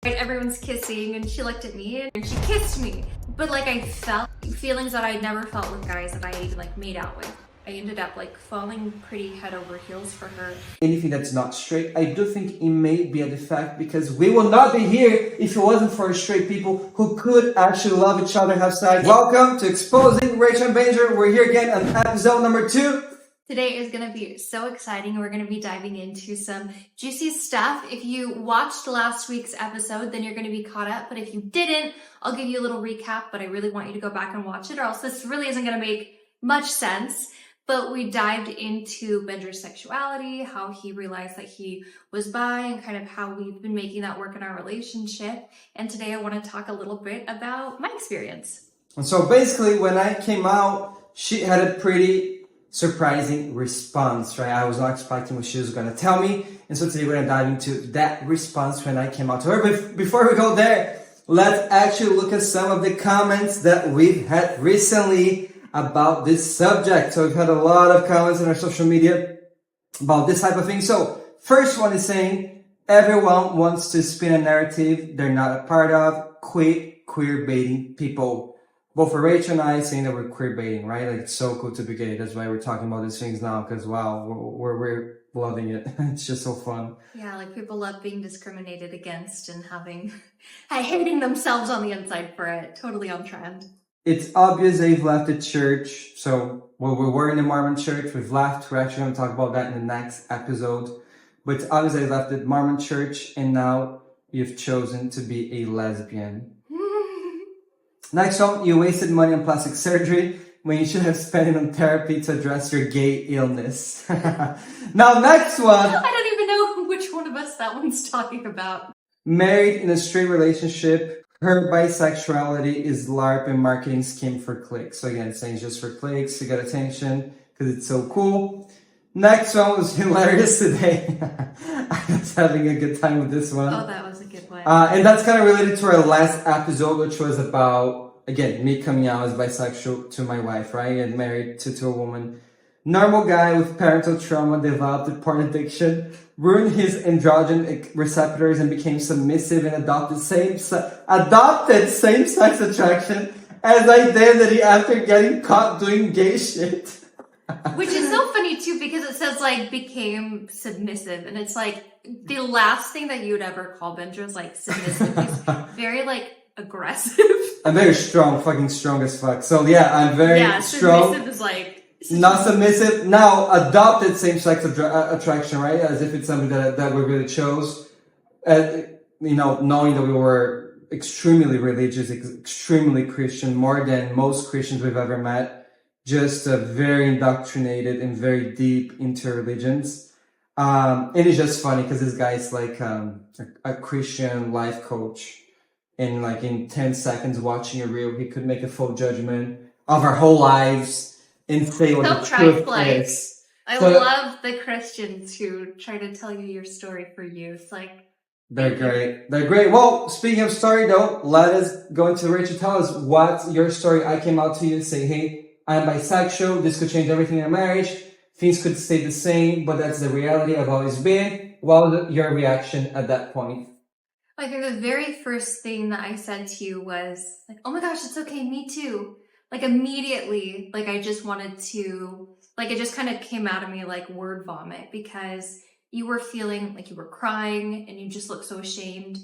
Everyone's kissing and she looked at me and she kissed me. But like I felt feelings that I never felt with guys that I even like made out with. I ended up like falling pretty head over heels for her. Anything that's not straight, I do think it may be a defect because we will not be here if it wasn't for straight people who could actually love each other, have sex. Welcome to Exposing Rachel and Benjor. We're here again on episode number 2. Today is going to be so exciting. We're going to be diving into some juicy stuff. If you watched last week's episode, then you're going to be caught up. But if you didn't, I'll give you a little recap, but I really want you to go back and watch it or else this really isn't going to make much sense. But we dived into Benjor's sexuality, how he realized that he was bi, and kind of how we've been making that work in our relationship. And today I want to talk a little bit about my experience. And so basically when I came out, she had a pretty surprising response, right? I was not expecting what she was going to tell me. And so today we're going to dive into that response when I came out to her. But before we go there, let's actually look at some of the comments that we've had recently about this subject. So we've had a lot of comments on our social media about this type of thing. So first one is saying, everyone wants to spin a narrative they're not a part of. Quit queer baiting people. Both for Rachel and I saying that we're queer baiting, right? Like it's so cool to be gay. That's why we're talking about these things now because wow, we're loving it. It's just so fun. Yeah, like people love being discriminated against and hating themselves on the inside for it. Totally on trend. It's obvious they've left the church. So we were in the Mormon church. We've left. We're actually going to talk about that in the next episode. But it's obvious they left the Mormon church and now you've chosen to be a lesbian. Next one, you wasted money on plastic surgery when you should have spent it on therapy to address your gay illness. Now, next one. I don't even know which one of us that one's talking about. Married in a straight relationship. Her bisexuality is LARP and marketing scheme for clicks. So again, it's saying just for clicks to get attention because it's so cool. Next one was hilarious today. I was having a good time with this one. Oh, that was a good one. And that's kind of related to our last episode, which was about, again, me coming out as bisexual to my wife, right? And married to a woman. Normal guy with parental trauma developed a porn addiction, ruined his androgen receptors and became submissive and adopted same-sex attraction as identity after getting caught doing gay shit. Which is so funny too because it says like became submissive and it's like the last thing that you would ever call Benjor is like submissive. He's very like aggressive. I'm very strong, fucking strong as fuck. So yeah, I'm very strong. Submissive is like not submissive. Now adopted same-sex attraction, right? As if it's something that we really chose. Knowing that we were extremely religious, extremely Christian, more than most Christians we've ever met. Just very indoctrinated and very deep into religions. And it's just funny because this guy's like a Christian life coach. And like in 10 seconds watching a reel, he could make a full judgment of our whole lives and say what the truth is. I love the Christians who try to tell you your story for you. It's like... They're great. They're great. Well, speaking of story though, let us go into Rachel. Tell us what's your story. I came out to you and say, hey, I'm bisexual. This could change everything in a marriage. Things could stay the same, but that's the reality I've always been. What was your reaction at that point? I think the very first thing that I said to you was like, oh my gosh, it's okay. Me too. Like immediately, like I just wanted to, like it just kind of came out of me like word vomit because you were feeling like you were crying and you just looked so ashamed.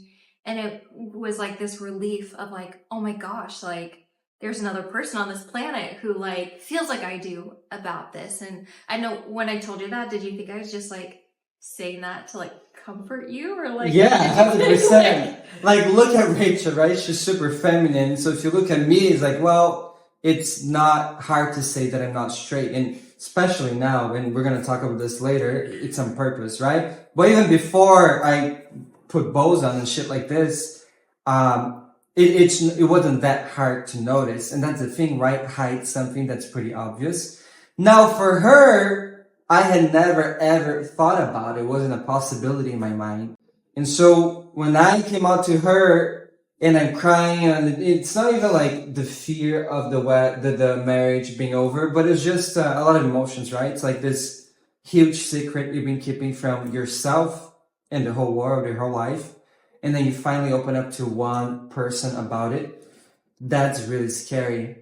And it was like this relief of like, oh my gosh, like, there's another person on this planet who like feels like I do about this. And I know when I told you that, did you think I was just like saying that to like comfort you or like? Yeah, 100%. Like look at Rachel, right? She's super feminine. So if you look at me, it's like, well, it's not hard to say that I'm not straight. And especially now, and we're going to talk about this later, it's on purpose, right? But even before I put bows on and shit like this, it wasn't that hard to notice. And that's the thing, right? Hides something that's pretty obvious. Now for her, I had never ever thought about it. It wasn't a possibility in my mind. And so when I came out to her and I'm crying and it's not even like the fear of the marriage being over, but it's just a lot of emotions, right? It's like this huge secret you've been keeping from yourself and the whole world, your whole life. and then you finally open up to one person about it, that's really scary.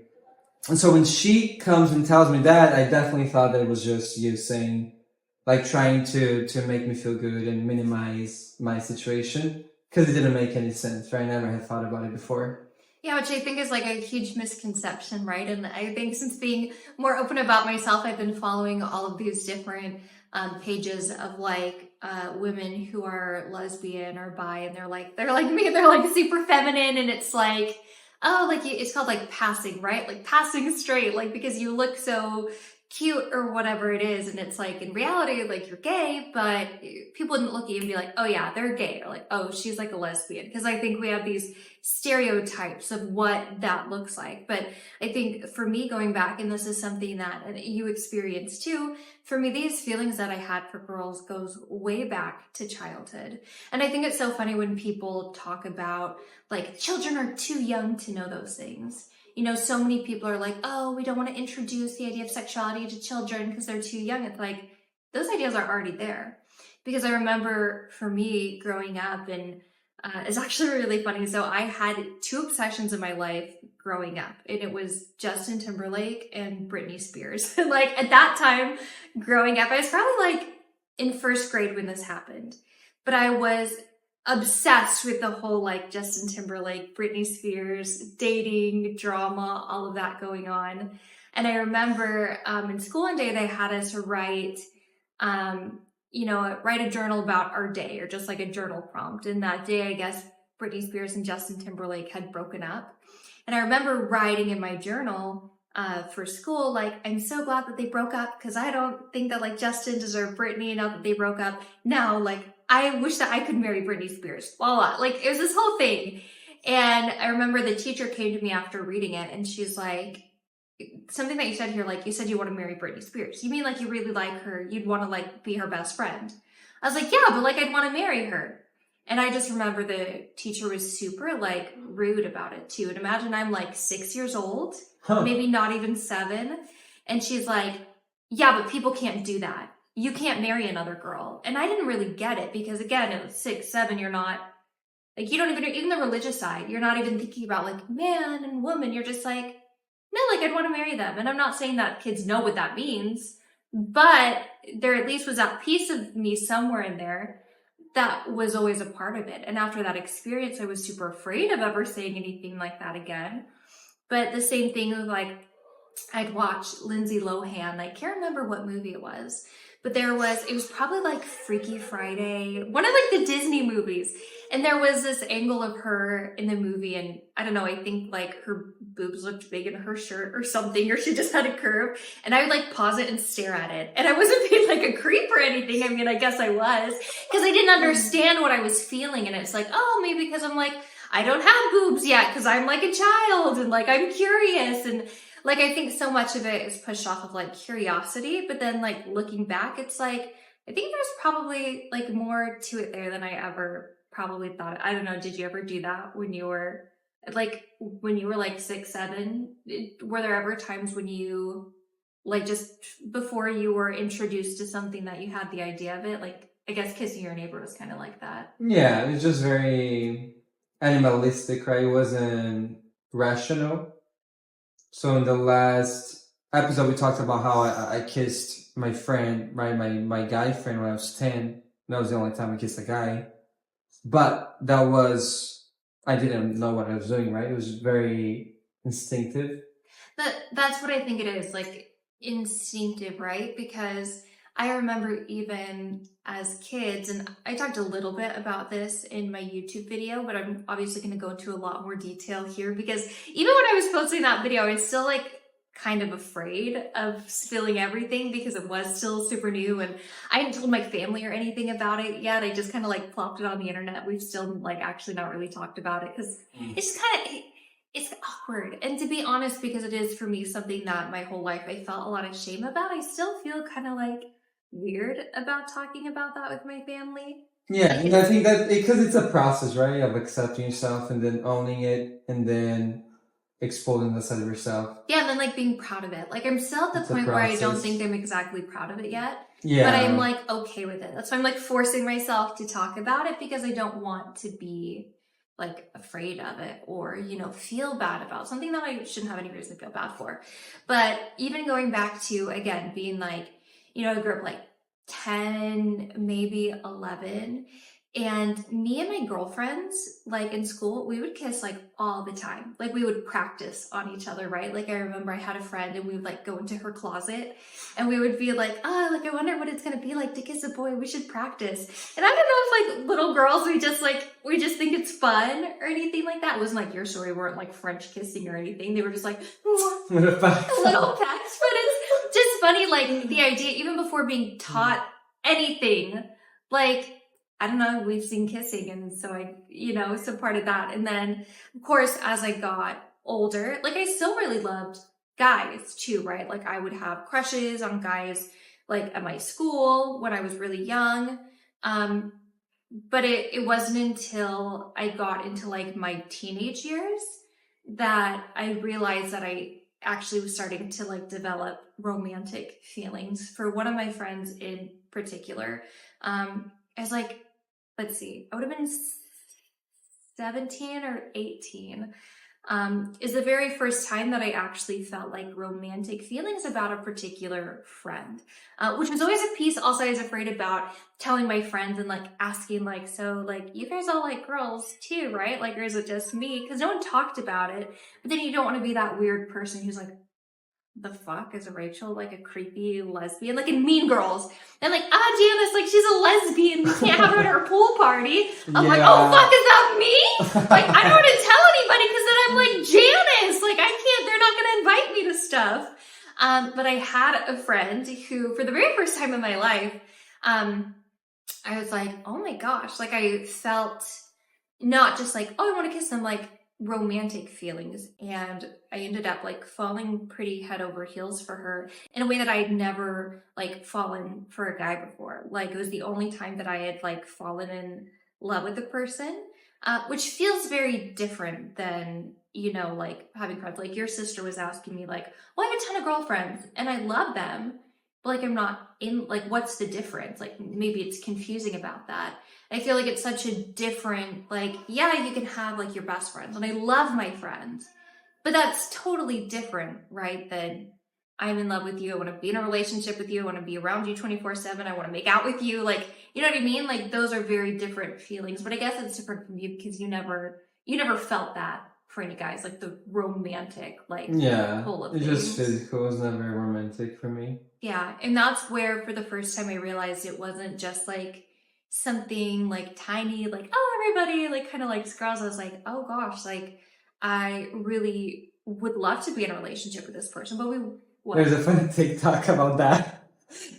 And so when she comes and tells me that, I definitely thought that it was just you saying, like trying to make me feel good and minimize my situation, because it didn't make any sense, right? I never had thought about it before. Yeah, which I think is like a huge misconception, right? And I think since being more open about myself, I've been following all of these different pages of like women who are lesbian or bi, and they're like me, they're like super feminine, and it's like, oh, like it's called like passing, right? Like passing straight, like because you look so cute or whatever it is, and it's like in reality like you're gay, but people wouldn't look at you and be like, oh yeah, they're gay, or like, oh, she's like a lesbian, because I think we have these stereotypes of what that looks like. But I think for me, going back, and this is something that you experienced too, for me, these feelings that I had for girls goes way back to childhood. And I think it's so funny when people talk about like children are too young to know those things. You know, so many people are like, oh, we don't want to introduce the idea of sexuality to children because they're too young. It's like, those ideas are already there. Because I remember for me growing up, and it's actually really funny. So I had two obsessions in my life growing up, and it was Justin Timberlake and Britney Spears. Like at that time growing up, I was probably like in first grade when this happened, but I was obsessed with the whole like Justin Timberlake, Britney Spears, dating, drama, all of that going on. And I remember in school one day they had us write, write a journal about our day, or just like a journal prompt. And that day, I guess Britney Spears and Justin Timberlake had broken up. And I remember writing in my journal for school, like, I'm so glad that they broke up, because I don't think that like Justin deserved Britney now that they broke up. Now, like, I wish that I could marry Britney Spears. Blah, blah. Like, it was this whole thing. And I remember the teacher came to me after reading it, and she's like, something that you said here, like, you said you want to marry Britney Spears. You mean like you really like her? You'd want to like be her best friend? I was like, yeah, but like I'd want to marry her. And I just remember the teacher was super like rude about it too. And imagine I'm like 6 years old, maybe not even 7. And she's like, yeah, but people can't do that. You can't marry another girl. And I didn't really get it, because again, at 6, 7, you're not like, you don't even the religious side, you're not even thinking about like man and woman. You're just like, no, like I'd want to marry them. And I'm not saying that kids know what that means, but there at least was that piece of me somewhere in there that was always a part of it. And after that experience, I was super afraid of ever saying anything like that again. But the same thing with like, I'd watch Lindsay Lohan. I can't remember what movie it was, but it was probably like Freaky Friday, one of like the Disney movies. And there was this angle of her in the movie, and I don't know, I think like her boobs looked big in her shirt or something, or she just had a curve. And I would like pause it and stare at it. And I wasn't being like a creep or anything. I mean, I guess I was, because I didn't understand what I was feeling. And it's like, oh, maybe because I'm like, I don't have boobs yet because I'm like a child and like I'm curious. And like, I think so much of it is pushed off of like curiosity, but then like looking back, it's like, I think there's probably like more to it there than I ever probably thought. I don't know. Did you ever do that when you were like 6, 7? Were there ever times when you like, just before you were introduced to something that you had the idea of it? Like, I guess kissing your neighbor was kind of like that. Yeah, it was just very animalistic, right? It wasn't rational. So in the last episode, we talked about how I kissed my friend, right? My guy friend when I was 10. That was the only time I kissed a guy. But I didn't know what I was doing, right? It was very instinctive. That's what I think it is, like instinctive, right? Because I remember even as kids, and I talked a little bit about this in my YouTube video, but I'm obviously going to go into a lot more detail here, because even when I was posting that video, I was still like kind of afraid of spilling everything, because it was still super new and I hadn't told my family or anything about it yet. I just kind of like plopped it on the internet. We've still like actually not really talked about it, because it's kind of, it's awkward. And to be honest, because it is for me something that my whole life I felt a lot of shame about, I still feel kind of like weird about talking about that with my family. Yeah, and I think that because it's a process, right, of accepting yourself and then owning it, and then exposing the side of yourself. Yeah, and then like being proud of it. Like I'm still at the It's a point where I don't process. think I'm exactly proud of it yet. Yeah. But I'm like okay with it. That's why I'm like forcing myself to talk about it, because I don't want to be like afraid of it or, you know, feel bad about something that I shouldn't have any reason to feel bad for. But even going back to, again, being like, you know, I grew up like 10, maybe 11. And me and my girlfriends, like in school, we would kiss like all the time. Like we would practice on each other, right? Like I remember I had a friend and we would like go into her closet and we would be like, oh, like I wonder what it's gonna be like to kiss a boy. We should practice. And I don't know if like little girls, we just think it's fun or anything like that. It wasn't like your story, weren't like French kissing or anything. They were just like, little pecks. But it's just funny, like the idea, even before being taught anything, like, I don't know, we've seen kissing, and so I, you know, so part of that. And then, of course, as I got older, like I still really loved guys too, right? Like I would have crushes on guys like at my school when I was really young. But it wasn't until I got into like my teenage years that I realized that I actually was starting to like develop romantic feelings for one of my friends in particular. I was like, let's see, I would have been 17 or 18, is the very first time that I actually felt like romantic feelings about a particular friend, which was always a piece also I was afraid about telling my friends and like asking like, so like you guys all like girls too, right? Like, or is it just me? Because no one talked about it. But then you don't want to be that weird person who's like, the fuck is Rachel like a creepy lesbian, like in Mean Girls? And like, Janice, like she's a lesbian, we can't have her at our pool party. I'm like, oh fuck, is that me? Like I don't want to tell anybody because then I'm like Janice, like I can't, they're not gonna invite me to stuff. But I had a friend who, for the very first time in my life, I was like, oh my gosh, like I felt not just like, oh, I want to kiss them, like romantic feelings. And I ended up like falling pretty head over heels for her in a way that I had never like fallen for a guy before. Like it was the only time that I had like fallen in love with a person, which feels very different than, you know, like having friends. Like your sister was asking me like, well, I have a ton of girlfriends and I love them, but like I'm not in, like what's the difference? Like maybe it's confusing about that. I feel like it's such a different, like, yeah, you can have like your best friends, and I love my friends, but that's totally different, right? Than I'm in love with you, I want to be in a relationship with you, I want to be around you 24/7, I want to make out with you, like, you know what I mean? Like those are very different feelings, but I guess it's different from you because you never felt that for any guys, like the romantic, like pull of it's things. just physical. It's not very romantic for me. Yeah, and that's where for the first time I realized it wasn't just like something like tiny, like, oh, everybody like kind of likes girls. I was like, oh gosh, like I really would love to be in a relationship with this person, but There's a funny TikTok about that.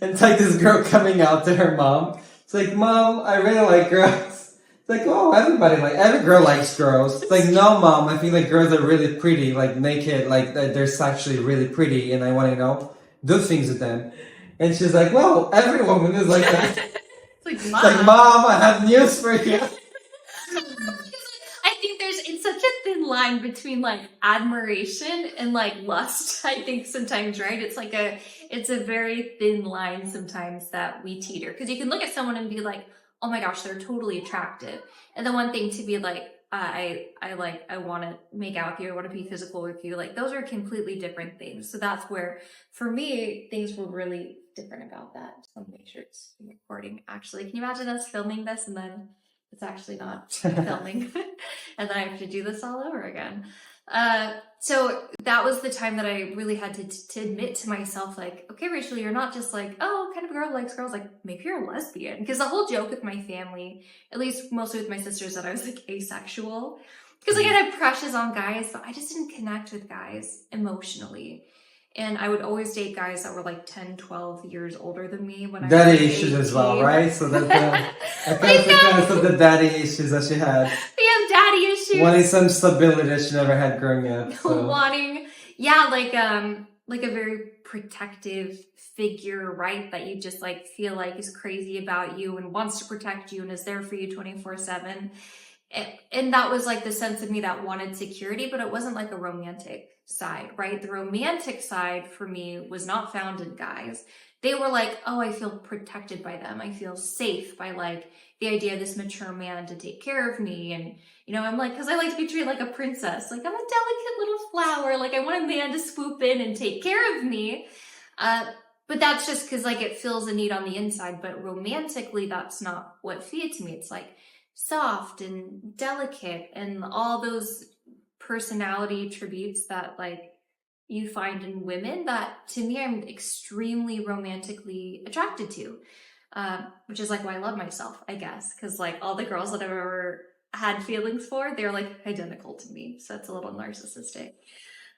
It's like this girl coming out to her mom. It's like, Mom, I really like girls. It's like, oh, every girl likes girls. It's like, no, Mom, I feel like girls are really pretty, like naked, like they're sexually really pretty, and I want to, you know, do things with them. And she's like, well, every woman is like that. It's like, Mom, I have news for you. I think it's such a thin line between like admiration and like lust. I think sometimes, right? It's a very thin line sometimes that we teeter, because you can look at someone and be like, oh my gosh, they're totally attractive. And the one thing to be like, I want to make out with you, I want to be physical with you. Like those are completely different things. So that's where, for me, things were really different about that. Just want to make sure it's recording. Actually, can you imagine us filming this and then it's actually not filming, and then I have to do this all over again? So that was the time that I really had to admit to myself, like, okay, Rachel, you're not just like, oh, kind of girl who likes girls, like maybe you're a lesbian. Because the whole joke with my family, at least mostly with my sisters, that I was like asexual. Because like I had crushes on guys, but I just didn't connect with guys emotionally. And I would always date guys that were like 10, 12 years older than me when I was daddy issues as well, right? So that kind of the daddy issues that she had. We have daddy issues. Wanting some stability that she never had growing up. So. Wanting, yeah, like a very protective figure, right? That you just like feel like is crazy about you and wants to protect you and is there for you 24/7. And that was like the sense of me that wanted security, but it wasn't like a romantic side, right? The romantic side for me was not found in guys. They were like, oh, I feel protected by them. I feel safe by like the idea of this mature man to take care of me. And, you know, I'm like, because I like to be treated like a princess. Like, I'm a delicate little flower. Like, I want a man to swoop in and take care of me. But that's just because like it fills a need on the inside. But romantically, that's not what feeds me. It's like soft and delicate and all those personality attributes that like you find in women that to me I'm extremely romantically attracted to, which is like why I love myself, I guess, because like all the girls that I've ever had feelings for, they're like identical to me, so it's a little narcissistic.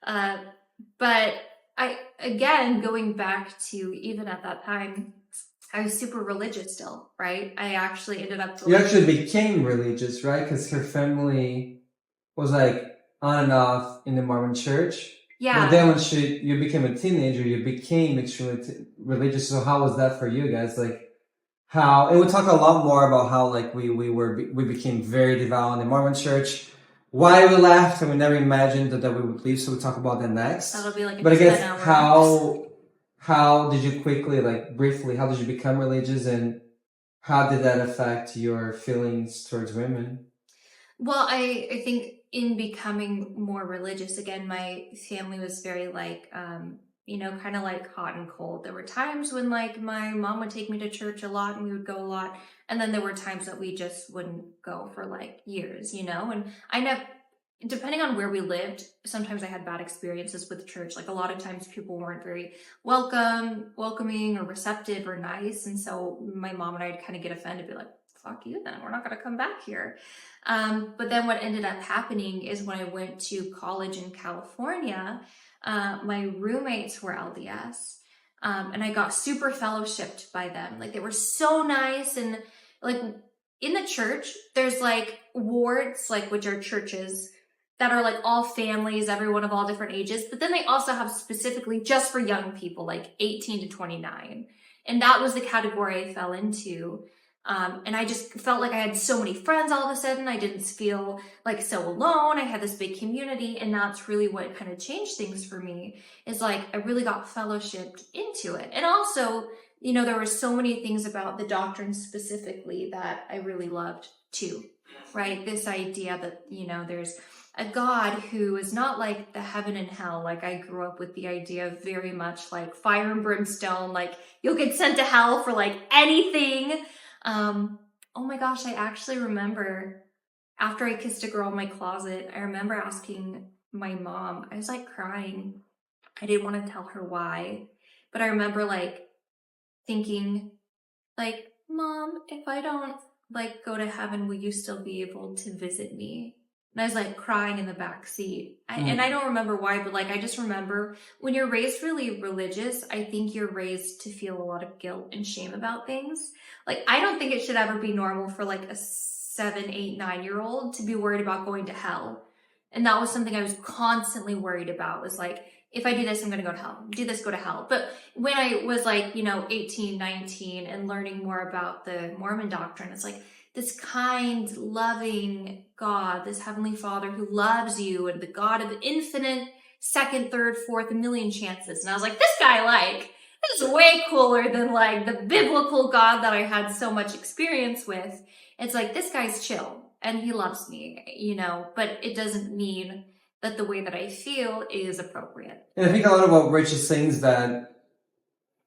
But I, again, going back to even at that time, I was super religious still, right? I actually ended up... You actually became religious, right? Because her family was like on and off in the Mormon church. Yeah. But then when you became a teenager, you became extremely religious. So how was that for you guys? Like how, and we'll talk a lot more about how like we became very devout in the Mormon church. Why we left and we never imagined that we would leave. So we'll talk about that next. That'll be like but I guess how did you quickly, like briefly, how did you become religious and how did that affect your feelings towards women? Well, I think in becoming more religious, again, my family was very like, you know, kind of like hot and cold. There were times when like my mom would take me to church a lot and we would go a lot. And then there were times that we just wouldn't go for like years, you know, and I never, depending on where we lived, sometimes I had bad experiences with church. Like a lot of times people weren't very welcoming or receptive or nice. And so my mom and I'd kind of get offended, be like, fuck you then, we're not going to come back here. But then what ended up happening is when I went to college in California, my roommates were LDS, and I got super fellowshipped by them. Like they were so nice. And like in the church, there's like wards, like which are churches that are like all families, everyone of all different ages. But then they also have specifically just for young people, like 18 to 29. And that was the category I fell into. And I just felt like I had so many friends all of a sudden. I didn't feel like so alone. I had this big community, and that's really what kind of changed things for me, is like I really got fellowshipped into it. And also, you know, there were so many things about the doctrine specifically that I really loved too, right? This idea that, you know, there's a God who is not like the heaven and hell. Like I grew up with the idea of very much like fire and brimstone, like you'll get sent to hell for like anything. Oh my gosh, I actually remember after I kissed a girl in my closet, I remember asking my mom, I was like crying. I didn't want to tell her why, but I remember like thinking like, Mom, if I don't like go to heaven, will you still be able to visit me? And I was like crying in the back seat. And I don't remember why, but like, I just remember when you're raised really religious, I think you're raised to feel a lot of guilt and shame about things. Like, I don't think it should ever be normal for like a 7, 8, 9-year-old to be worried about going to hell. And that was something I was constantly worried about, was like, if I do this, I'm going to go to hell. Do this, go to hell. But when I was like, you know, 18, 19 and learning more about the Mormon doctrine, it's like, this kind, loving God, this Heavenly Father who loves you, and the God of infinite second, third, fourth, a million chances. And I was like, this guy, like, this is way cooler than like the biblical God that I had so much experience with. It's like, this guy's chill and he loves me, you know, but it doesn't mean that the way that I feel is appropriate. And I think a lot of what Rich is saying is that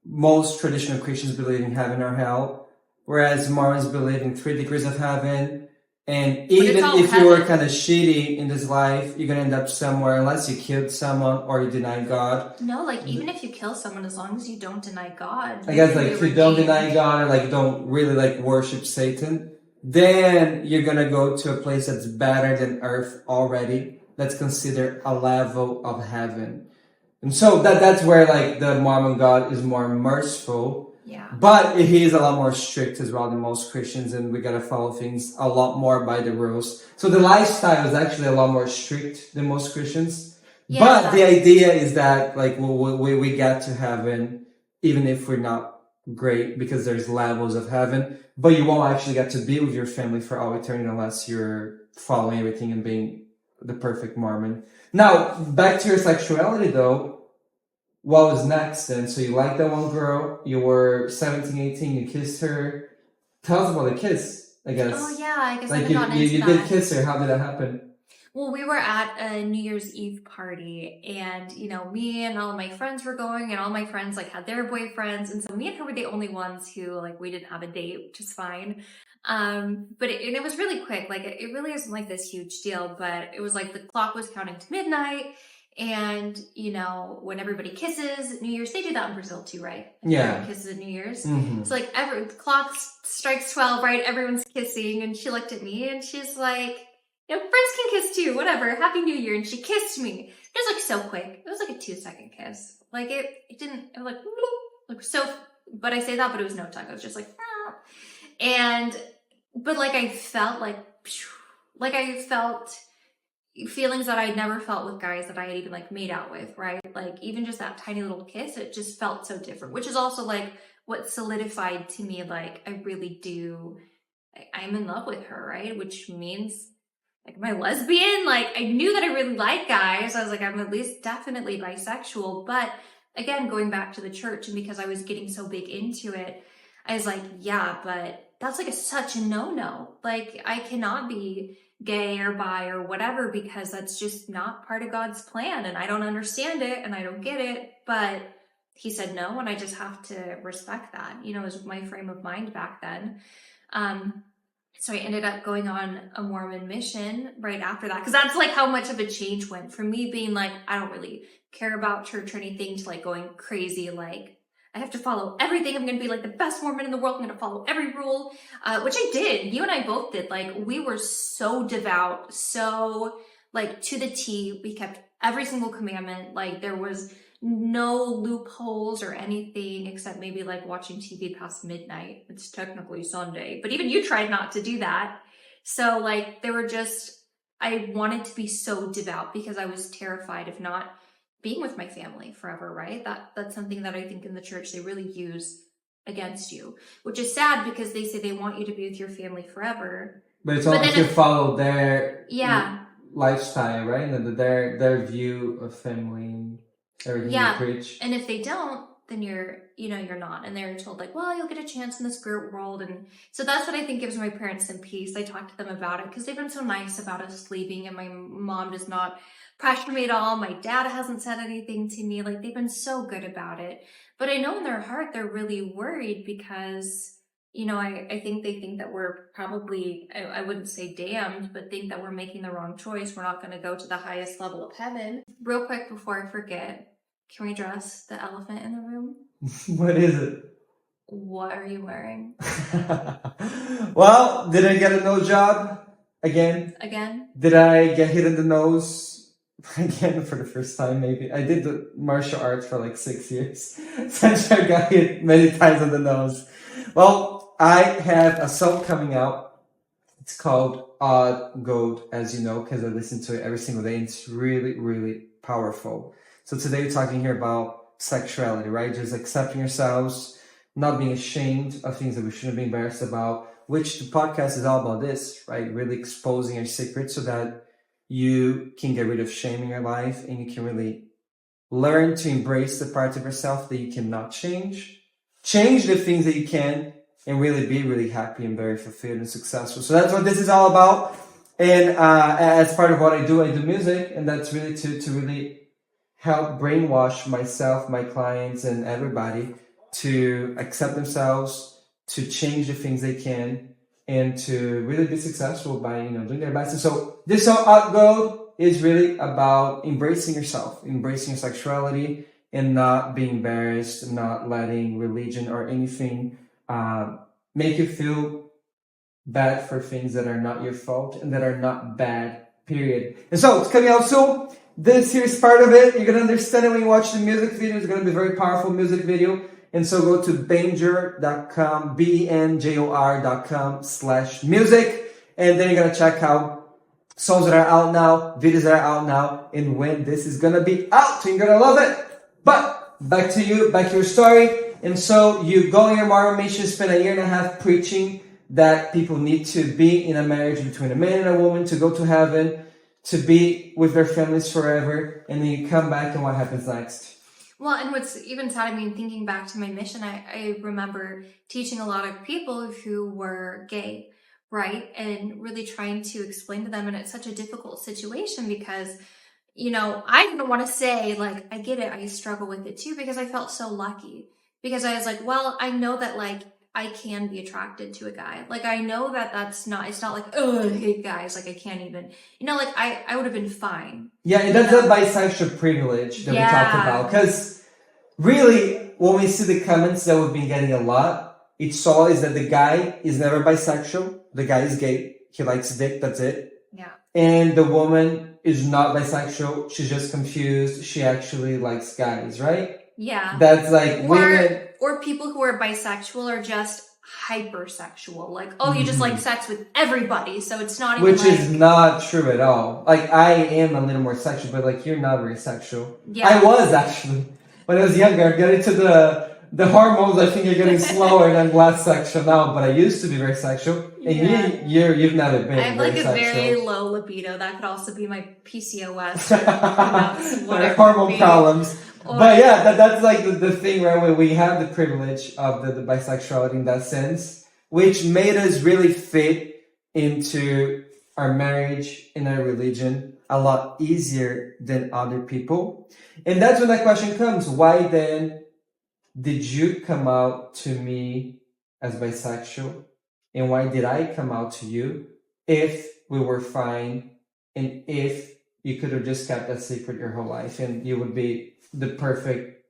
most traditional Christians believe in heaven or hell, whereas Mormons believe in 3 degrees of heaven. And even if you were kind of shitty in this life, you're going to end up somewhere unless you killed someone or you deny God. No, like even if you kill someone, as long as you don't deny God. I guess like if you don't deny God or like don't really like worship Satan, then you're going to go to a place that's better than earth already. That's considered a level of heaven. And so that's where like the Mormon God is more merciful. Yeah. But he is a lot more strict as well than most Christians, and we gotta follow things a lot more by the rules. So the lifestyle is actually a lot more strict than most Christians. Yeah. But the idea is that like we get to heaven even if we're not great, because there's levels of heaven. But you won't actually get to be with your family for all eternity unless you're following everything and being the perfect Mormon. Now, back to your sexuality though, what was next then? So you liked that one girl, you were 17, 18, you kissed her. Tell us about the kiss, I guess. Oh yeah, I guess I Like haven't gotten into you that. did kiss her, how did that happen? Well, we were at a New Year's Eve party, and me and all my friends were going, and all my friends like had their boyfriends, and so me and her were the only ones who like we didn't have a date, which is fine. But it was really quick. Like it really isn't like this huge deal, but it was like the clock was counting to midnight, and when everybody kisses New Year's, they do that in Brazil too, right? Yeah. Everyone kisses at New Year's. Mm-hmm. So like the clock strikes 12, right? Everyone's kissing, and she looked at me, and she's like, friends can kiss too, whatever. Happy New Year. And she kissed me. It was like so quick. It was like a 2-second kiss. Like it was like so, but I say that, but it was no tongue. It was just like, but like I felt like I felt feelings that I'd never felt with guys that I had even like made out with, right? Like even just that tiny little kiss, it just felt so different, which is also like what solidified to me, like I really do, I'm in love with her, right? Which means like, am I lesbian? Like, I knew that I really like guys. I was like, I'm at least definitely bisexual. But again, going back to the church, and because I was getting so big into it, I was like, yeah, but that's like such a no-no. Like, I cannot be gay or bi or whatever, because that's just not part of God's plan. And I don't understand it and I don't get it. But he said no, and I just have to respect that. It was my frame of mind back then. So I ended up going on a Mormon mission right after that, because that's like how much of a change went from me being like, I don't really care about church or anything, to like going crazy, like I have to follow everything. I'm going to be like the best Mormon in the world. I'm going to follow every rule, which I did. You and I both did. Like we were so devout, so like to the T. We kept every single commandment. Like there was no loopholes or anything, except maybe like watching TV past midnight. It's technically Sunday, but even you tried not to do that. So like I wanted to be so devout because I was terrified of not being with my family forever, right? That's something that I think in the church they really use against you, which is sad because they say they want you to be with your family forever. But it's always to follow their lifestyle, right? And their view of family. Everything you preach. And if they don't, then you're not. And they're told like, well, you'll get a chance in the spirit world. And so that's what I think gives my parents some peace. I talked to them about it because they've been so nice about us leaving, and my mom does not pressure me at all. My dad hasn't said anything to me. Like they've been so good about it. But I know in their heart, they're really worried because, I think they think that we're probably, I wouldn't say damned, but think that we're making the wrong choice. We're not going to go to the highest level of heaven. Real quick before I forget, can we address the elephant in the room? What is it? What are you wearing? Well, did I get a no job again? Did I get hit in the nose again for the first time? Maybe. I did the martial arts for like 6 years. Since I got hit many times in the nose. Well, I have a song coming out. It's called Odd Goat, as you know, because I listen to it every single day. It's really, really powerful. So today we're talking here about sexuality, right? Just accepting yourselves, not being ashamed of things that we shouldn't be embarrassed about, which the podcast is all about this, right? Really exposing your secrets so that you can get rid of shame in your life and you can really learn to embrace the parts of yourself that you cannot change the things that you can, and really be really happy and very fulfilled and successful. So that's what this is all about. And as part of what I do music, and that's really to really help brainwash myself, my clients, and everybody to accept themselves, to change the things they can, and to really be successful by doing their best. And so this outgo is really about embracing yourself, embracing your sexuality, and not being embarrassed, not letting religion or anything make you feel bad for things that are not your fault and that are not bad, period. And so it's coming out soon. This here's part of it. You're going to understand it when you watch the music video. It's going to be a very powerful music video. And so go to benjor.com, benjor.com/music. And then you're going to check out songs that are out now, videos that are out now, and when this is going to be out. You're going to love it. But back to your story. And so you go on your Mormon mission, spend 1.5 years preaching that people need to be in a marriage between a man and a woman to go to heaven, to be with their families forever, and then you come back and what happens next? Well, and what's even sad, I mean, thinking back to my mission, I remember teaching a lot of people who were gay, right? And really trying to explain to them, and it's such a difficult situation because, you know, I didn't want to say, like, I get it, I struggle with it too, because I felt so lucky. Because I was like, well, I know that, like, I can be attracted to a guy. Like, I know that it's not like, oh, I hate guys. Like, I can't even, you know, like, I would have been fine. Yeah, and that's a bisexual privilege that we talked about. Because really, when we see the comments that we've been getting a lot, it's always that the guy is never bisexual. The guy is gay. He likes dick. That's it. Yeah. And the woman is not bisexual. She's just confused. She actually likes guys, right? Yeah. That's like women. Or people who are bisexual are just hypersexual. Like, oh, you just like sex with everybody. So it's not even Which is not true at all. Like, I am a little more sexual, but like, you're not very sexual. Yeah. I was actually. When I was younger, I'm getting to the hormones, I think you're getting slower and I'm less sexual now, but I used to be very sexual. And you've never been. I have like a sexual. very low libido. That could also be my PCOS. Or hormone problems. But yeah, that's like the thing, right? Where we have the privilege of the bisexuality in that sense, which made us really fit into our marriage and our religion a lot easier than other people. And that's when that question comes. Why then did you come out to me as bisexual? And why did I come out to you if we were fine and if you could have just kept that secret your whole life and you would be the perfect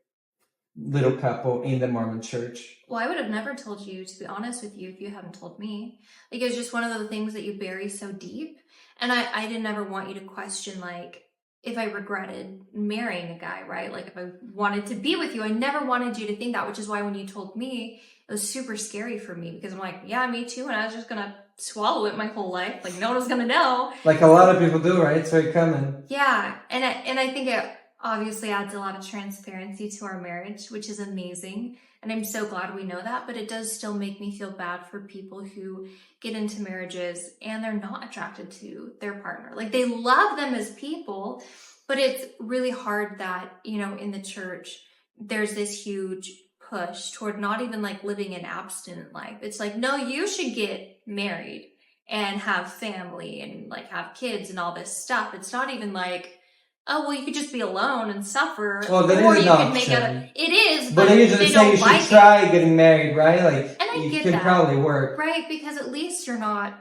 little couple in the Mormon church? Well, I would have never told you, to be honest with you, if you hadn't told me. Like, it was just one of the things that you bury so deep. And I didn't ever want you to question, like, if I regretted marrying a guy, right? Like, if I wanted to be with you, I never wanted you to think that, which is why when you told me, it was super scary for me because I'm like, yeah, me too. And I was just going to swallow it my whole life. Like, no one was going to know. Like a lot of people do, right? It's very common. Yeah. And I think it obviously adds a lot of transparency to our marriage, which is amazing. And I'm so glad we know that, but it does still make me feel bad for people who get into marriages and they're not attracted to their partner. Like, they love them as people, but it's really hard that, you know, in the church, there's this huge push toward not even like living an abstinent life. It's like, no, you should get married and have family and like have kids and all this stuff. It's not even like, oh, well, you could just be alone and suffer. Well, that is an option. It is, but then you're just saying you should try getting married, right? Like, and it can probably work. Right, because at least you're not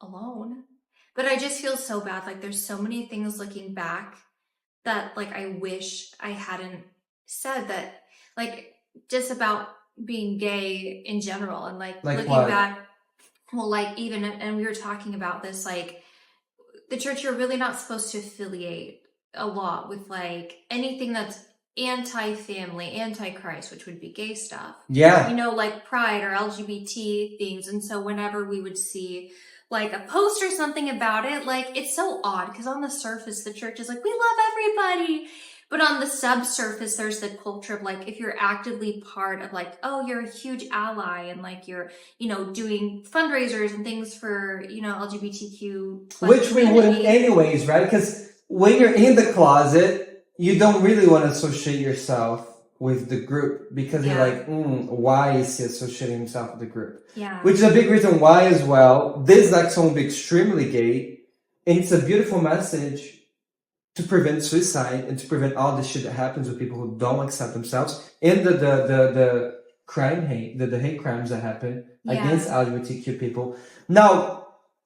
alone. But I just feel so bad. Like, there's so many things looking back that, like, I wish I hadn't said that, like, just about being gay in general. And, like looking what? back, well, like, even, and we were talking about this, like, the church, you're really not supposed to affiliate a lot with like anything that's anti-family, anti-Christ, which would be gay stuff. Yeah. You know, like pride or LGBT things. And so whenever we would see like a post or something about it, like it's so odd because on the surface, the church is like, we love everybody. But on the subsurface, there's the culture of like, if you're actively part of like, oh, you're a huge ally and like you're, you know, doing fundraisers and things for, you know, LGBTQ. Which we wouldn't anyways, right? Because when you're in the closet, you don't really want to associate yourself with the group because you're like, why is he associating himself with the group? Yeah. Which is a big reason why as well. This next one will be extremely gay. And it's a beautiful message to prevent suicide and to prevent all the shit that happens with people who don't accept themselves and the hate crimes that happen against LGBTQ people. Now,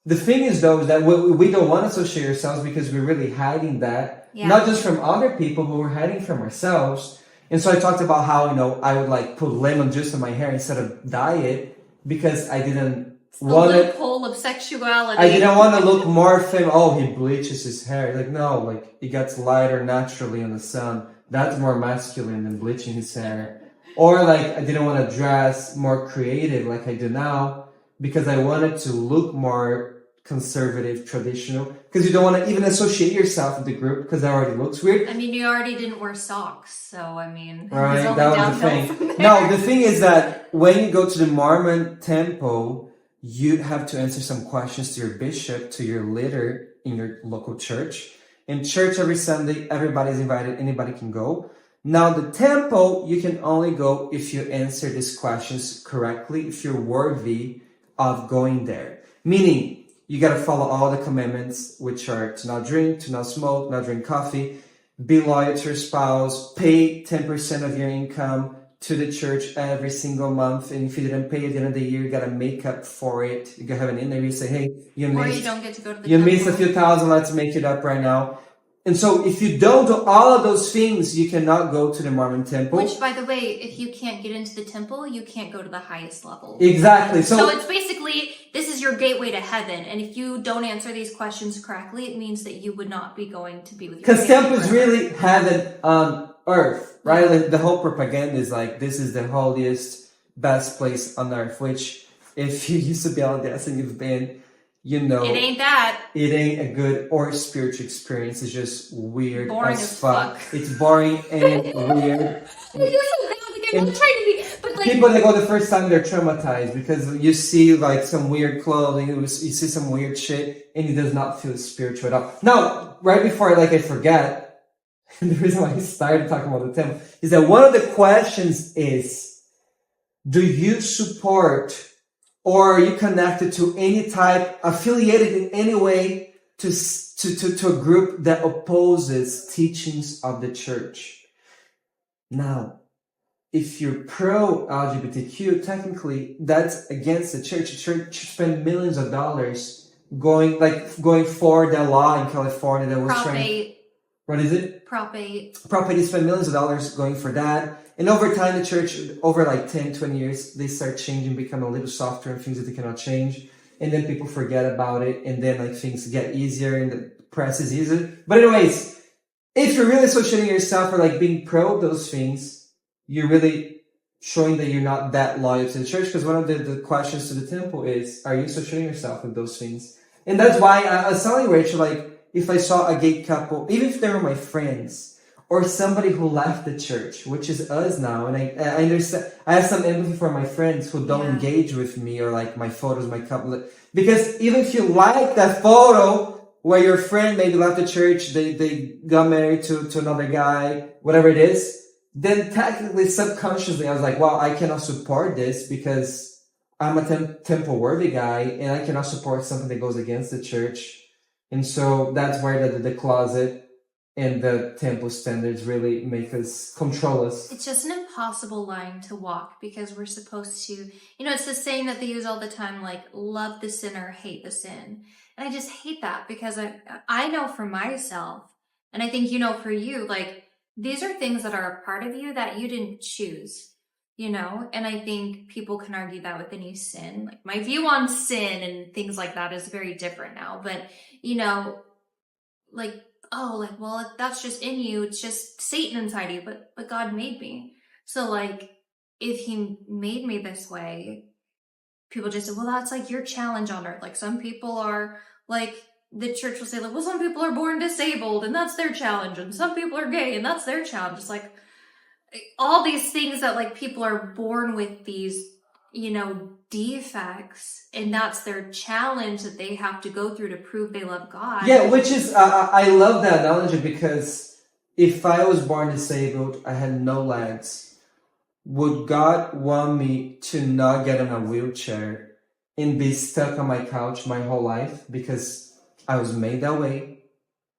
the thing is, though, is that we don't want to associate ourselves because we're really hiding that, not just from other people, but we're hiding from ourselves. And so I talked about how, you know, I would like put lemon juice in my hair instead of dye it because I didn't want the loophole of sexuality. I didn't want to look more feminine. Oh, he bleaches his hair. Like, no, like it gets lighter naturally in the sun. That's more masculine than bleaching his hair. Or like I didn't want to dress more creative like I do now because I wanted to look more conservative, traditional, because you don't want to even associate yourself with the group because that already looks weird. I mean, you already didn't wear socks, so I mean, right? That was the thing. No, the thing is that when you go to the Mormon temple, you have to answer some questions to your bishop, to your leader in your local church. In church every Sunday, everybody's invited, anybody can go. Now the temple, you can only go if you answer these questions correctly, if you're worthy of going there. Meaning, you gotta follow all the commandments, which are to not drink, to not smoke, not drink coffee, be loyal to your spouse, pay 10% of your income to the church every single month. And if you didn't pay at the end of the year, you gotta make up for it. You gotta have an interview, say, hey, you don't get to go to the you temple. missed a few thousand, let's make it up right now. And so if you don't do all of those things, you cannot go to the Mormon temple. Which, by the way, if you can't get into the temple, you can't go to the highest level. Exactly. So it's basically, this is your gateway to heaven. And if you don't answer these questions correctly, it means that you would not be going to be with your family. Because temple is really heaven on earth, right? Like the whole propaganda is like, this is the holiest, best place on earth, which if you used to be on this and you've been, you know, it ain't that. It ain't a good or spiritual experience. It's just weird boring as fuck. fuck. It's boring and weird. I'm not trying to be, but like people that go the first time, they're traumatized because you see like some weird clothing, you see some weird shit, and it does not feel spiritual at all. Now, right before I forget, the reason why I started talking about the temple is that one of the questions is, do you support or are you connected to any type, affiliated in any way to a group that opposes teachings of the church? Now, if you're pro-LGBTQ, technically that's against the church. The church spent millions of dollars going for the law in California that was Prop 8. What is it? Prop 8. Prop 8 spent millions of dollars going for that. And over time, the church, over 10, 20 years, they start changing, become a little softer and things that they cannot change. And then people forget about it. And then things get easier and the press is easier. But anyways, if you're really associating yourself or being pro those things, you're really showing that you're not that loyal to the church. Because one of the questions to the temple is, are you associating yourself with those things? And that's why I was telling Rachel, if I saw a gay couple, even if they were my friends, or somebody who left the church, which is us now, and I understand, I have some empathy for my friends who don't engage with me or my photos, my couple, because even if you like that photo where your friend maybe left the church, they got married to another guy, whatever it is, then technically, subconsciously, I was like, well, I cannot support this because I'm a temple worthy guy and I cannot support something that goes against the church. And so that's where the closet and the temple standards really make us, control us. It's just an impossible line to walk because we're supposed to, it's the saying that they use all the time, love the sinner, hate the sin. And I just hate that because I know for myself, and I think for you, these are things that are a part of you that you didn't choose, and I think people can argue that with any sin. My view on sin and things like that is very different now, but, well, that's just in you. It's just Satan inside you, but God made me. So if he made me this way, people just say, well, that's your challenge on earth. Some people are the church will say well, some people are born disabled and that's their challenge. And some people are gay and that's their challenge. It's all these things that people are born with these, defects, and that's their challenge that they have to go through to prove they love God. Yeah, which is, I love that analogy because if I was born disabled, I had no legs, would God want me to not get in a wheelchair and be stuck on my couch my whole life because I was made that way?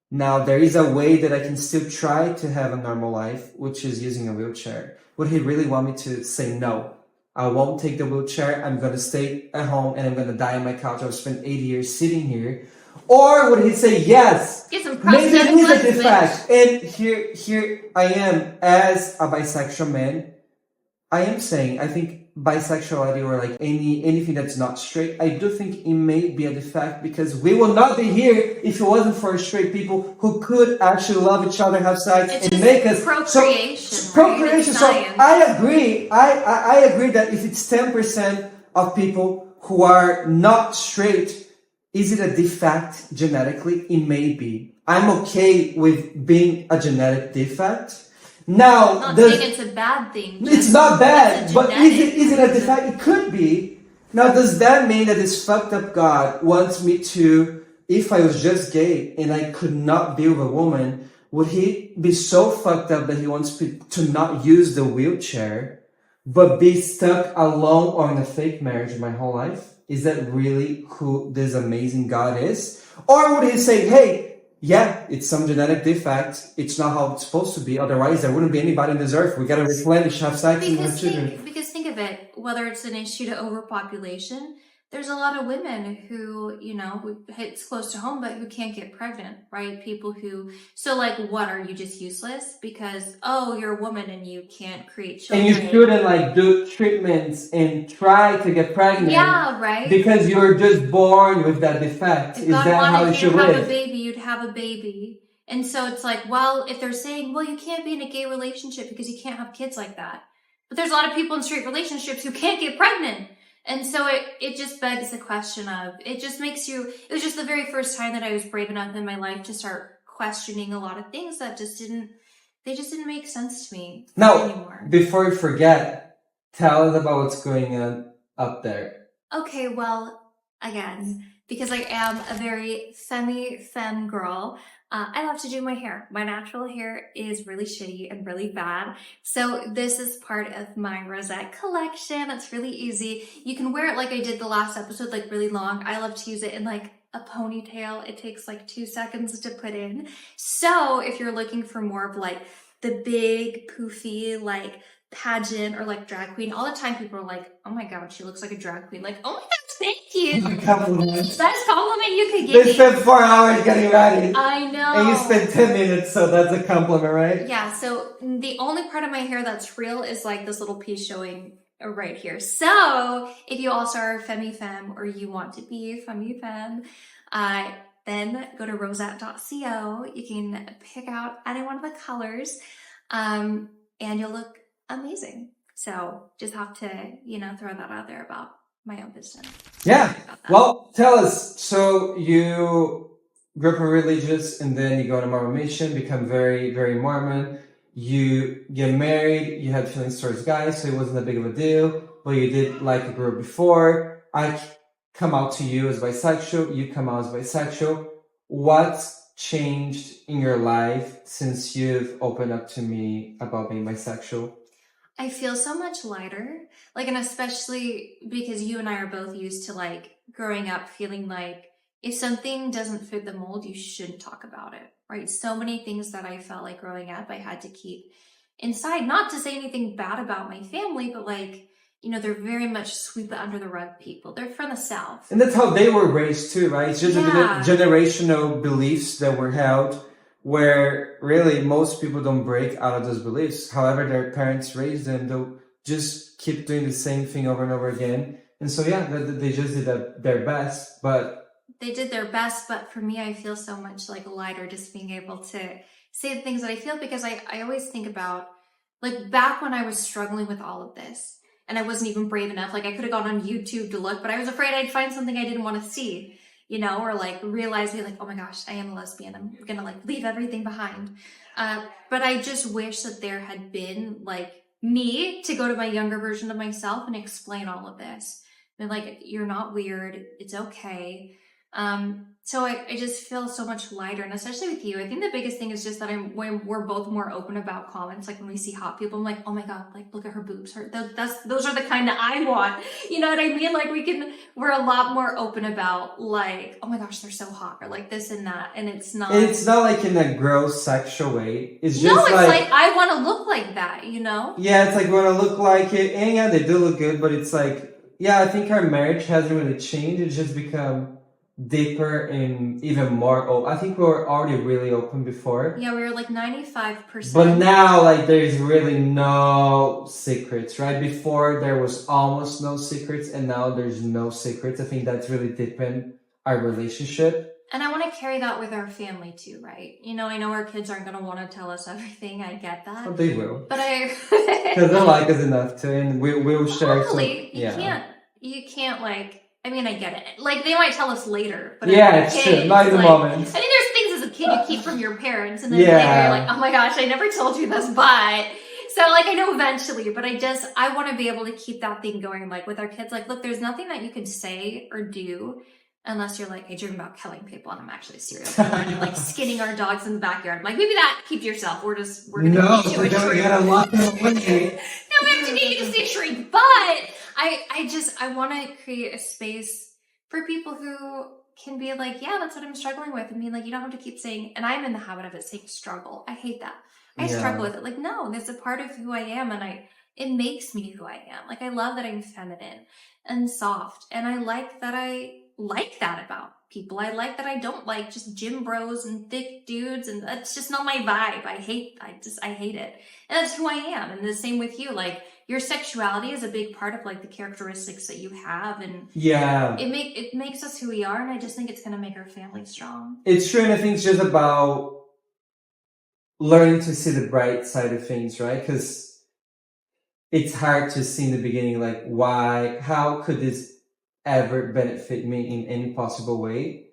Now, there is a way that I can still try to have a normal life, which is using a wheelchair. Would he really want me to say no? I won't take the wheelchair. I'm going to stay at home and I'm going to die on my couch. I'll spend 80 years sitting here. Or would he say yes? Get some Maybe it is a prosthetic defect. And here I am as a bisexual man. I am saying, I think bisexuality or anything that's not straight, I do think it may be a defect because we will not be here if it wasn't for straight people who could actually love each other, have sex, and make us procreation. Procreation. So I agree. I agree that if it's 10% of people who are not straight, is it a defect genetically? It may be. I'm okay with being a genetic defect. Now, I'm not saying it's a bad thing. It's not bad, but is it a defect? It could be. Now, does that mean that this fucked up God wants me to, if I was just gay and I could not be with a woman, would he be so fucked up that he wants me to not use the wheelchair, but be stuck alone or in a fake marriage my whole life? Is that really who this amazing God is? Or would he say, hey, yeah, it's some genetic defect. It's not how it's supposed to be. Otherwise, there wouldn't be anybody on this earth. We gotta replenish, have sex, and have children. Because think of it, whether it's an issue to overpopulation, there's a lot of women who, you know, who it's close to home, but who can't get pregnant, right? People who, so like, what, are you just useless? Because, oh, you're a woman and you can't create children. And you shouldn't like do treatments and try to get pregnant. Yeah, right? Because you're just born with that defect. If Is God that how wanted it you should to have live? a baby, you'd have a baby. And so it's like, well, if they're saying, well, you can't be in a gay relationship because you can't have kids like that. But there's a lot of people in straight relationships who can't get pregnant. And so it just begs the question of, it just makes you, it was just the very first time that I was brave enough in my life to start questioning a lot of things that just didn't make sense to me anymore. Now, before you forget, tell us about what's going on up there. Okay, well, again, because I am a very femme girl, I love to do my hair. My natural hair is really shitty and really bad. So this is part of my rosette collection. It's really easy. You can wear it like I did the last episode, like really long. I love to use it in like a ponytail. It takes like 2 seconds to put in. So if you're looking for more of like the big poofy, like pageant or like drag queen, all the time people are like, oh my God, she looks like a drag queen. Like, oh my God, thank you. Compliment. Best compliment you could give They me. spent 4 hours getting ready. I know. And you spent 10 minutes, so that's a compliment, right? Yeah, so the only part of my hair that's real is like this little piece showing right here. So if you also are femme or you want to be femme, then go to rosapp.co. You can pick out any one of the colors, and you'll look amazing. So just have to, you know, throw that out there about my own business. Yeah. Well, tell us. So you grew up religious and then you go on a Mormon mission, become very, very Mormon. You get married, you had feelings towards guys, so it wasn't that big of a deal, but you did like a girl before. I come out to you as bisexual, you come out as bisexual. What's changed in your life since you've opened up to me about being bisexual? I feel so much lighter, like, and especially because you and I are both used to like growing up feeling like if something doesn't fit the mold, you shouldn't talk about it, right? So many things that I felt like growing up, I had to keep inside, not to say anything bad about my family, but like, you know, they're very much sweep it under the rug people. They're from the South. And that's how they were raised too, right? It's just generational beliefs that were held where really most people don't break out of those beliefs. However, their parents raised them, they'll just keep doing the same thing over and over again. And so, yeah, they just did their best, but... They did their best, but for me, I feel so much like lighter just being able to say the things that I feel, because I always think about, like, back when I was struggling with all of this, and I wasn't even brave enough, like, I could have gone on YouTube to look, but I was afraid I'd find something I didn't want to see. You know, or like realize me like, oh my gosh, I am a lesbian. I'm gonna like leave everything behind. But I just wish that there had been like me to go to my younger version of myself and explain all of this. And like, you're not weird. It's okay. So I just feel so much lighter, and especially with you, I think the biggest thing is just that we're both more open about comments. Like when we see hot people, I'm like, oh my God, like look at her boobs. Those are the kind that I want. You know what I mean? Like we're a lot more open about like, oh my gosh, they're so hot, or like this and that. And it's not like in a gross sexual way. It's just it's like I want to look like that, you know? Yeah, it's like we want to look like it. And yeah, they do look good, but it's like, yeah, I think our marriage hasn't really changed. It's just become deeper and even more. I think we were already really open before. Yeah, we were like 95%. But now, like, there's really no secrets, right? Before there was almost no secrets, and now there's no secrets. I think that's really deepened our relationship. And I want to carry that with our family too, right? You know, I know our kids aren't going to want to tell us everything. I get that. But they will. But because they like us enough to, and we will share. Totally. You can't like, I mean, I get it. Like, they might tell us later. But it's true. Not in the moment. I think there's things as a kid you keep from your parents. And then later you're like, oh my gosh, I never told you this, but... So like, I know eventually, but I want to be able to keep that thing going, like with our kids, like, look, there's nothing that you can say or do unless you're like, hey, dream about killing people, and I'm actually a serial killer, and you're like skinning our dogs in the backyard. Like, maybe that, keep to yourself. We're gonna No, get you a you treat. gotta lock them away. No, we have to get you to see a shrink. But I want to create a space for people who can be like, yeah, that's what I'm struggling with. I mean, like, you don't have to keep saying, and I'm in the habit of it, saying struggle. I hate that. I struggle with it. Like, no, that's a part of who I am, and it makes me who I am. Like, I love that I'm feminine and soft, and I like that about people. I like that I don't like just gym bros and thick dudes, and that's just not my vibe. I hate it. And that's who I am. And the same with you. Like, your sexuality is a big part of like the characteristics that you have, and it makes us who we are, and I just think it's gonna make our family strong. It's true, and I think it's just about learning to see the bright side of things, right? Because it's hard to see in the beginning, like, how could this ever benefit me in any possible way?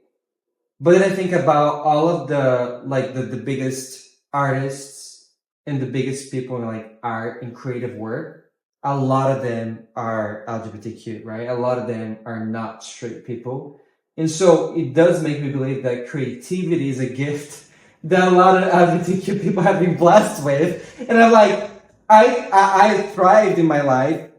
But then I think about all of the biggest artists and the biggest people in like art and creative work. A lot of them are LGBTQ, right? A lot of them are not straight people. And so it does make me believe that creativity is a gift that a lot of LGBTQ people have been blessed with. And I'm like, I thrived in my life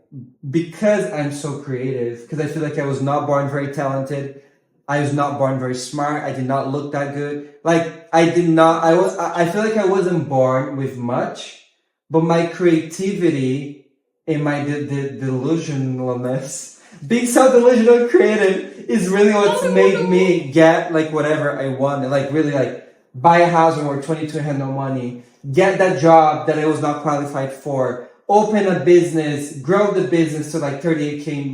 because I'm so creative, because I feel like I was not born very talented. I was not born very smart. I did not look that good. Like, I feel like I wasn't born with much, but my creativity and my delusionalness, being so delusional and creative, is really what's made me get like whatever I wanted. Like, really, like, buy a house when we're 22 and had no money, get that job that I was not qualified for, open a business, grow the business to like 38K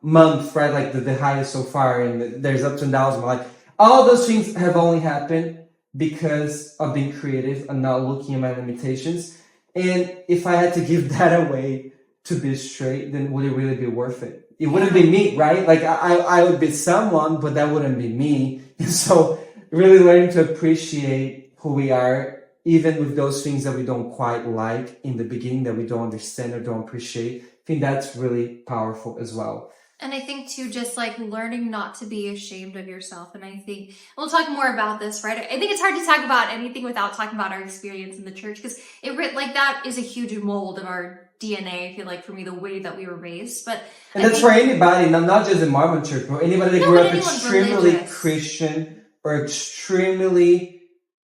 month, right? Like the highest so far, and there's ups and downs in my life. All those things have only happened because of being creative and not looking at my limitations. And if I had to give that away to be straight, then would it really be worth it? It wouldn't be me, right? Like, I would be someone, but that wouldn't be me. And so really learning to appreciate who we are, even with those things that we don't quite like in the beginning, that we don't understand or don't appreciate. I think that's really powerful as well. And I think too, just like learning not to be ashamed of yourself. And I think we'll talk more about this, right? I think it's hard to talk about anything without talking about our experience in the church, because like that is a huge mold of our DNA. I feel like, for me, the way that we were raised. And that's for anybody, not just in Mormon church, but anybody that grew up extremely Christian or extremely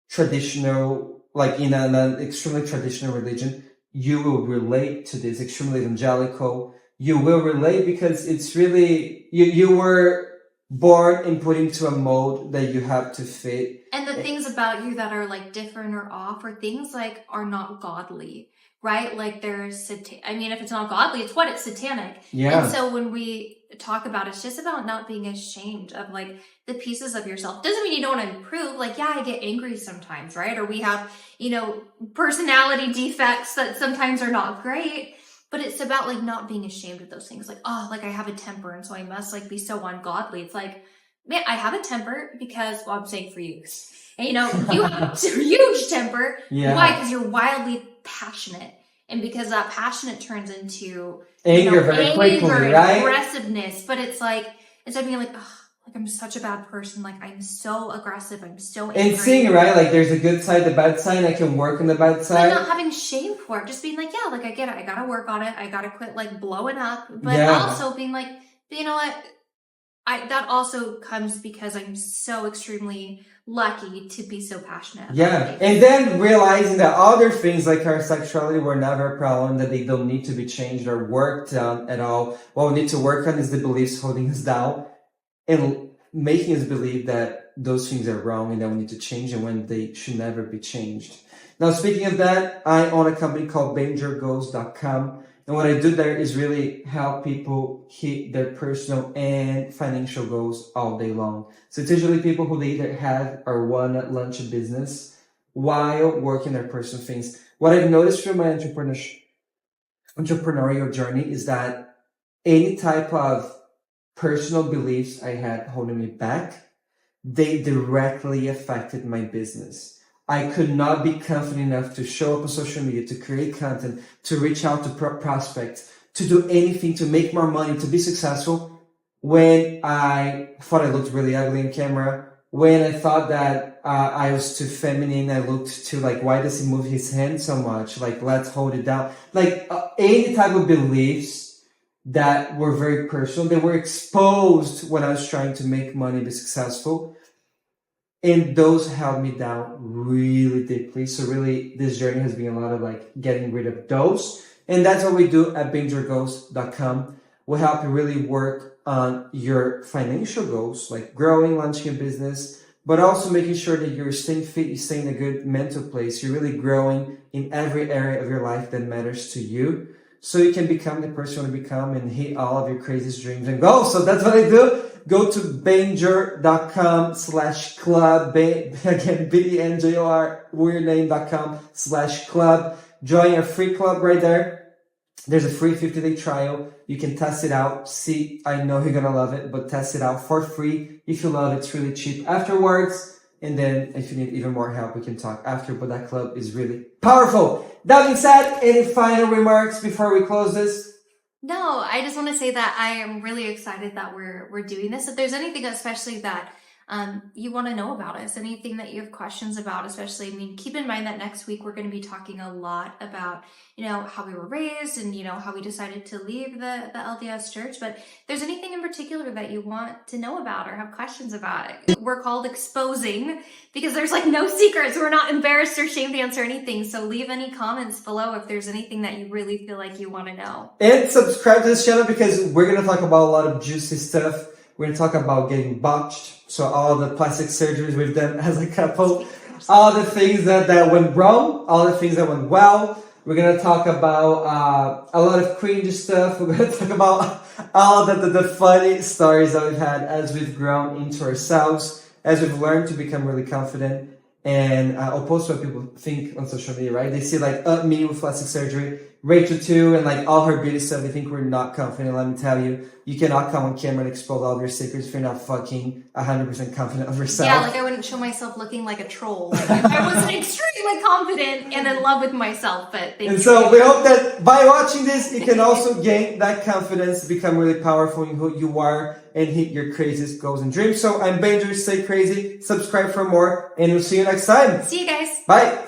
traditional, like in an extremely traditional religion. You will relate to this. Extremely evangelical, you will relate, because it's really, you were born and put into a mold that you have to fit. And the things about you that are like different or off, or things like are not godly, right? Like there's, I mean, if it's not godly, it's satanic. Yeah. And so when we talk about it, it's just about not being ashamed of like the pieces of yourself. Doesn't mean you don't want to improve. Like, yeah, I get angry sometimes, right? Or we have, personality defects that sometimes are not great. But it's about like not being ashamed of those things. Like, oh, like I have a temper, and so I must like be so ungodly. It's like, man, I have a temper because, well, I'm saying for you. And, you have a huge temper. Yeah. Why? Because you're wildly passionate. And because that passionate turns into anger very quickly, right? Aggressiveness. But it's like, instead of being like, oh, like I'm such a bad person, like I'm so aggressive, I'm so angry. And seeing, right, like there's a good side, the bad side, I can work on the bad side. But not having shame for it, just being like, yeah, like I get it, I gotta work on it, I gotta quit like blowing up. But also being like, you know what, that also comes because I'm so extremely lucky to be so passionate about life. And then realizing that other things like our sexuality were never a problem, that they don't need to be changed or worked on at all. What we need to work on is the beliefs holding us down, and making us believe that those things are wrong and that we need to change them when they should never be changed. Now, speaking of that, I own a company called BenjorGoals.com. And what I do there is really help people hit their personal and financial goals all day long. So it's usually people who they either have or want to launch a business while working their personal things. What I've noticed from my entrepreneurial journey is that any type of personal beliefs I had holding me back, they directly affected my business. I could not be confident enough to show up on social media, to create content, to reach out to prospects, to do anything, to make more money, to be successful, when I thought I looked really ugly on camera, when I thought that I was too feminine, I looked too like, why does he move his hand so much? Like, let's hold it down. Like any type of beliefs that were very personal, they were exposed when I was trying to make money, be successful. And those held me down really deeply. So really, this journey has been a lot of like getting rid of those. And that's what we do at benjorgoals.com. We help you really work on your financial goals, like growing, launching a business, but also making sure that you're staying fit, you're staying in a good mental place. You're really growing in every area of your life that matters to you, so you can become the person you want to become and hit all of your craziest dreams and goals. So that's what I do. Go to benjor.com/club. Again, BENJOR, weirdname.com/club. Join a free club right there. There's a free 50-day trial. You can test it out. See, I know you're going to love it, but test it out for free. If you love it, it's really cheap afterwards. And then if you need even more help, we can talk after, but that club is really powerful. That being said, any final remarks before we close this? No, I just want to say that I am really excited that we're doing this. If there's anything especially that you want to know about us, anything that you have questions about, especially, I mean, keep in mind that next week we're going to be talking a lot about, how we were raised and, how we decided to leave the LDS church. But if there's anything in particular that you want to know about or have questions about, we're called Exposing because there's like no secrets. We're not embarrassed or ashamed to answer anything. So leave any comments below if there's anything that you really feel like you want to know. And subscribe to this channel because we're going to talk about a lot of juicy stuff. We're going to talk about getting botched. So all the plastic surgeries we've done as a couple, all the things that went wrong, all the things that went well. We're going to talk about a lot of cringy stuff. We're going to talk about all the funny stories that we've had as we've grown into ourselves, as we've learned to become really confident. And opposed to what people think on social media, right? They see like me with plastic surgery, Rachel too, and like all her beauty stuff. They think we're not confident. Let me tell you, you cannot come on camera and expose all of your secrets if you're not fucking 100% confident of yourself. Yeah, like I wouldn't show myself looking like a troll. I was extremely confident and in love with myself, but and so we hope that by watching this, you can also gain that confidence, become really powerful in who you are, and hit your craziest goals and dreams. So I'm Benjor. Stay crazy. Subscribe for more, and we'll see you next time. See you guys. Bye.